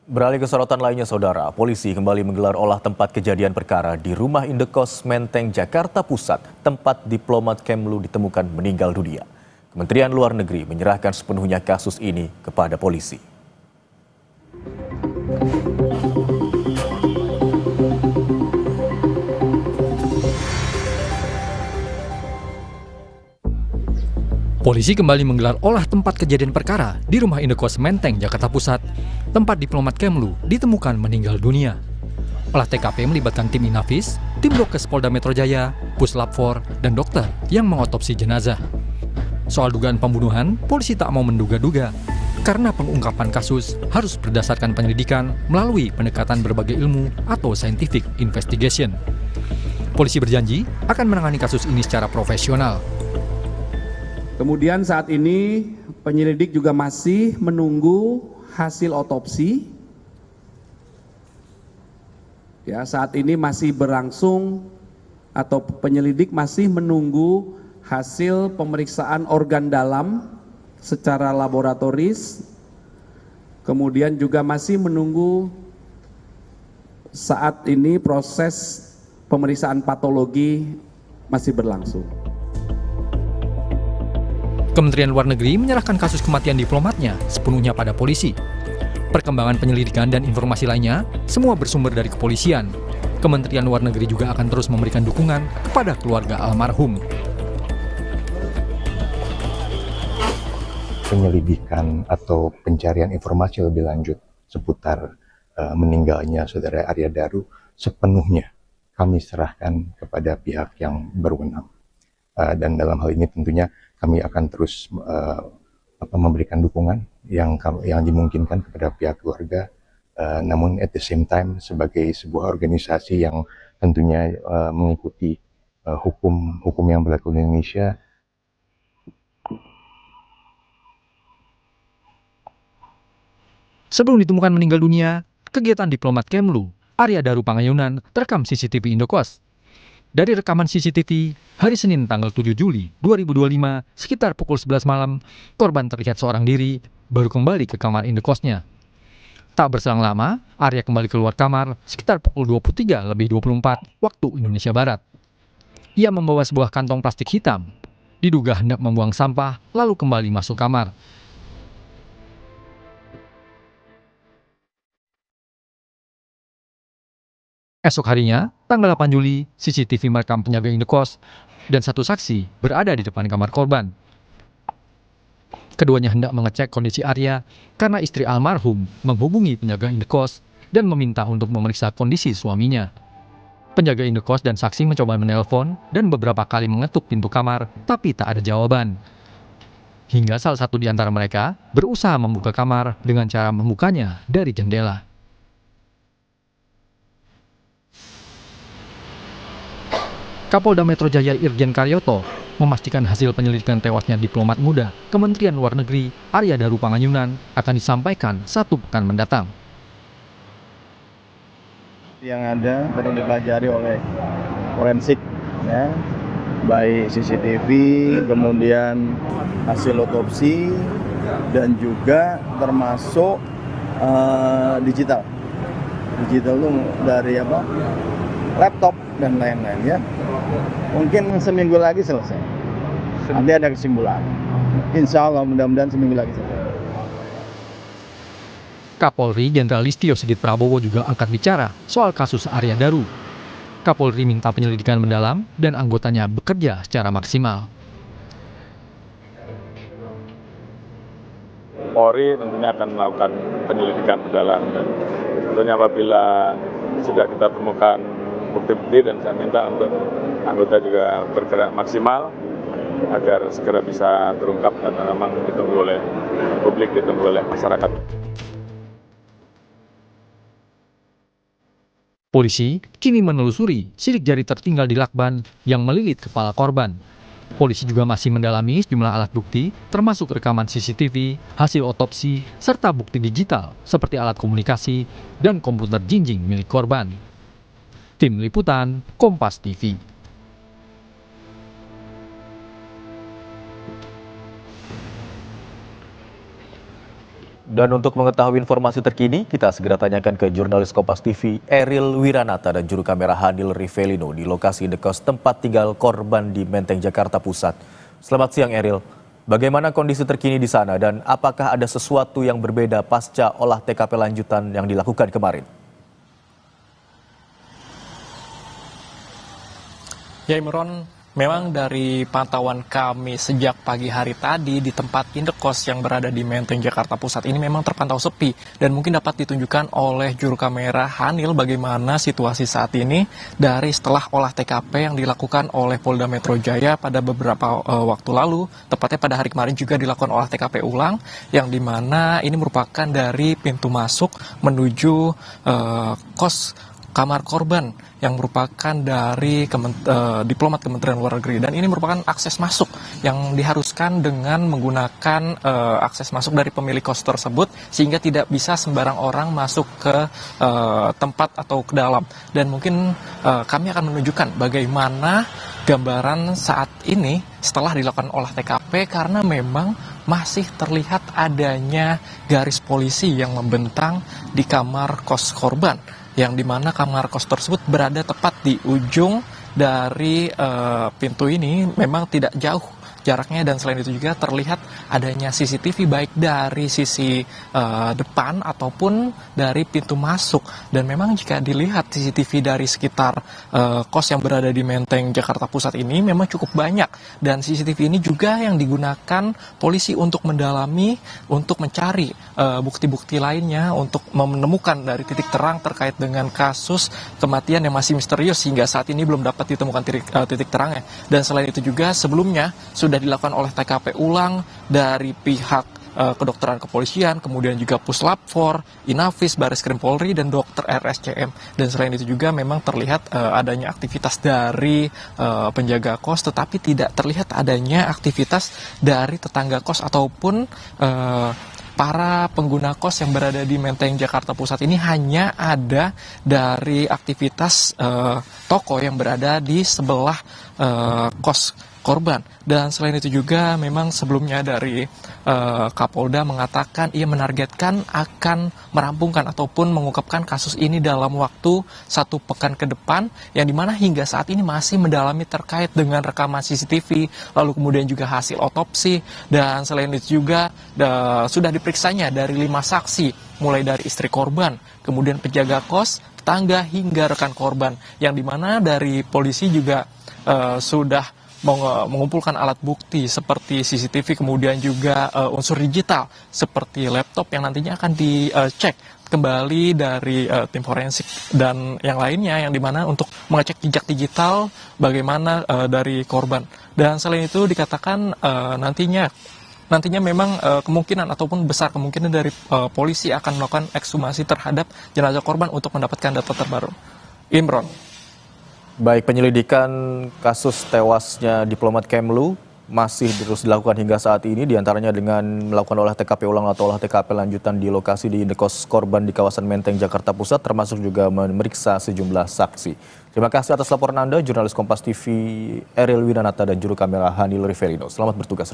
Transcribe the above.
Beralih ke sorotan lainnya, Saudara. Polisi kembali menggelar olah tempat kejadian perkara di rumah indekos Menteng, Jakarta Pusat, tempat diplomat Kemlu ditemukan meninggal dunia. Kementerian Luar Negeri menyerahkan sepenuhnya kasus ini kepada polisi. Polisi kembali menggelar olah tempat kejadian perkara di rumah indekos Menteng, Jakarta Pusat, tempat diplomat Kemlu ditemukan meninggal dunia. Olah TKP melibatkan tim Inafis, tim Dokes Polda Metro Jaya, Puslap 4, dan dokter yang mengotopsi jenazah. Soal dugaan pembunuhan, polisi tak mau menduga-duga, karena pengungkapan kasus harus berdasarkan penyelidikan melalui pendekatan berbagai ilmu atau scientific investigation. Polisi berjanji akan menangani kasus ini secara profesional. Kemudian saat ini penyelidik juga masih menunggu hasil otopsi. Ya, saat ini masih berlangsung atau penyelidik masih menunggu hasil pemeriksaan organ dalam secara laboratoris. Kemudian juga masih menunggu saat ini proses pemeriksaan patologi masih berlangsung. Kementerian Luar Negeri menyerahkan kasus kematian diplomatnya sepenuhnya pada polisi. Perkembangan penyelidikan dan informasi lainnya semua bersumber dari kepolisian. Kementerian Luar Negeri juga akan terus memberikan dukungan kepada keluarga almarhum. Penyelidikan atau pencarian informasi lebih lanjut seputar meninggalnya Saudara Arya Daru sepenuhnya kami serahkan kepada pihak yang berwenang. Dan dalam hal ini tentunya kami akan terus memberikan dukungan yang dimungkinkan kepada pihak keluarga, namun at the same time sebagai sebuah organisasi yang tentunya mengikuti hukum yang berlaku di Indonesia. Sebelum ditemukan meninggal dunia, kegiatan diplomat Kemlu, Arya Daru Pangayunan, terekam CCTV Indokos. Dari rekaman CCTV, hari Senin tanggal 7 Juli 2025, sekitar pukul 11 malam, korban terlihat seorang diri, baru kembali ke kamar indekosnya. Tak berselang lama, Arya kembali keluar kamar sekitar pukul 23:24 waktu Indonesia Barat. Ia membawa sebuah kantong plastik hitam, diduga hendak membuang sampah, lalu kembali masuk kamar. Esok harinya, tanggal 8 Juli, CCTV merekam penjaga indekos dan satu saksi berada di depan kamar korban. Keduanya hendak mengecek kondisi Arya karena istri almarhum menghubungi penjaga indekos dan meminta untuk memeriksa kondisi suaminya. Penjaga indekos dan saksi mencoba menelpon dan beberapa kali mengetuk pintu kamar, tapi tak ada jawaban. Hingga salah satu di antara mereka berusaha membuka kamar dengan cara membukanya dari jendela. Kapolda Metro Jaya Irjen Karyoto memastikan hasil penyelidikan tewasnya diplomat muda Kementerian Luar Negeri Arya Daru Pangayunan akan disampaikan 1 pekan mendatang. Yang ada perlu dipelajari oleh forensik, ya, baik CCTV, kemudian hasil otopsi, dan juga termasuk digital. Digital itu dari laptop dan lain-lain, ya. Mungkin seminggu lagi selesai. Nanti ada kesimpulan. Insya Allah mudah-mudahan seminggu lagi selesai. Kapolri Jenderal Listio Sigit Prabowo juga angkat bicara soal kasus Arya Daru. Kapolri minta penyelidikan mendalam dan anggotanya bekerja secara maksimal. Polri tentunya akan melakukan penyelidikan mendalam dan tentunya apabila sudah kita temukan bukti-bukti, dan saya minta untuk anggota juga bergerak maksimal agar segera bisa terungkap dan memang ditunggu oleh publik, ditunggu oleh masyarakat. Polisi kini menelusuri sidik jari tertinggal di lakban yang melilit kepala korban. Polisi juga masih mendalami sejumlah alat bukti, termasuk rekaman CCTV, hasil otopsi, serta bukti digital seperti alat komunikasi dan komputer jinjing milik korban. Tim Liputan, Kompas TV. Dan untuk mengetahui informasi terkini, kita segera tanyakan ke jurnalis Kompas TV Eril Wiranata dan juru kamera Hanil Rivelino di lokasi indekos tempat tinggal korban di Menteng, Jakarta Pusat. Selamat siang Eril, bagaimana kondisi terkini di sana dan apakah ada sesuatu yang berbeda pasca olah TKP lanjutan yang dilakukan kemarin? Ya Imron, memang dari pantauan kami sejak pagi hari tadi di tempat indekos yang berada di Menteng, Jakarta Pusat ini memang terpantau sepi. Dan mungkin dapat ditunjukkan oleh juru kamera Hanil bagaimana situasi saat ini dari setelah olah TKP yang dilakukan oleh Polda Metro Jaya pada beberapa waktu lalu. Tepatnya pada hari kemarin juga dilakukan olah TKP ulang yang dimana ini merupakan dari pintu masuk menuju kos kamar korban yang merupakan dari diplomat Kementerian Luar Negeri, dan ini merupakan akses masuk yang diharuskan dengan menggunakan akses masuk dari pemilik kos tersebut sehingga tidak bisa sembarang orang masuk ke tempat atau ke dalam. Dan mungkin kami akan menunjukkan bagaimana gambaran saat ini setelah dilakukan olah TKP karena memang masih terlihat adanya garis polisi yang membentang di kamar kos korban, yang dimana kamar kos tersebut berada tepat di ujung dari pintu ini, memang tidak jauh jaraknya, dan selain itu juga terlihat adanya CCTV baik dari sisi depan ataupun dari pintu masuk. Dan memang jika dilihat CCTV dari sekitar kos yang berada di Menteng, Jakarta Pusat ini memang cukup banyak, dan CCTV ini juga yang digunakan polisi untuk mendalami, untuk mencari bukti-bukti lainnya untuk menemukan dari titik terang terkait dengan kasus kematian yang masih misterius hingga saat ini belum dapat ditemukan titik terangnya. Dan selain itu juga sebelumnya sudah dilakukan oleh TKP ulang dari pihak kedokteran kepolisian, kemudian juga Puslap 4, Inafis, Bareskrim Polri, dan dokter RSCM. Dan selain itu juga memang terlihat adanya aktivitas dari penjaga kos, tetapi tidak terlihat adanya aktivitas dari tetangga kos ataupun para pengguna kos yang berada di Menteng, Jakarta Pusat ini. Hanya ada dari aktivitas toko yang berada di sebelah kos korban. Dan selain itu juga memang sebelumnya dari Kapolda mengatakan ia menargetkan akan merampungkan ataupun mengungkapkan kasus ini dalam waktu 1 pekan ke depan, yang dimana hingga saat ini masih mendalami terkait dengan rekaman CCTV, lalu kemudian juga hasil otopsi, dan selain itu juga sudah diperiksanya dari 5 saksi, mulai dari istri korban, kemudian penjaga kos, tetangga, hingga rekan korban, yang dimana dari polisi juga sudah mengumpulkan alat bukti seperti CCTV, kemudian juga unsur digital seperti laptop yang nantinya akan dicek kembali dari tim forensik dan yang lainnya, yang dimana untuk mengecek jejak digital bagaimana dari korban. Dan selain itu dikatakan nantinya memang kemungkinan ataupun besar kemungkinan dari polisi akan melakukan ekshumasi terhadap jenazah korban untuk mendapatkan data terbaru. Imron. Baik, penyelidikan kasus tewasnya diplomat Kemlu masih terus dilakukan hingga saat ini, diantaranya dengan melakukan olah TKP ulang atau olah TKP lanjutan di lokasi di indekos korban di kawasan Menteng, Jakarta Pusat, termasuk juga memeriksa sejumlah saksi. Terima kasih atas laporan Anda, jurnalis Kompas TV Eril Wiranata dan juru kamera Hanil Rivelino. Selamat bertugas.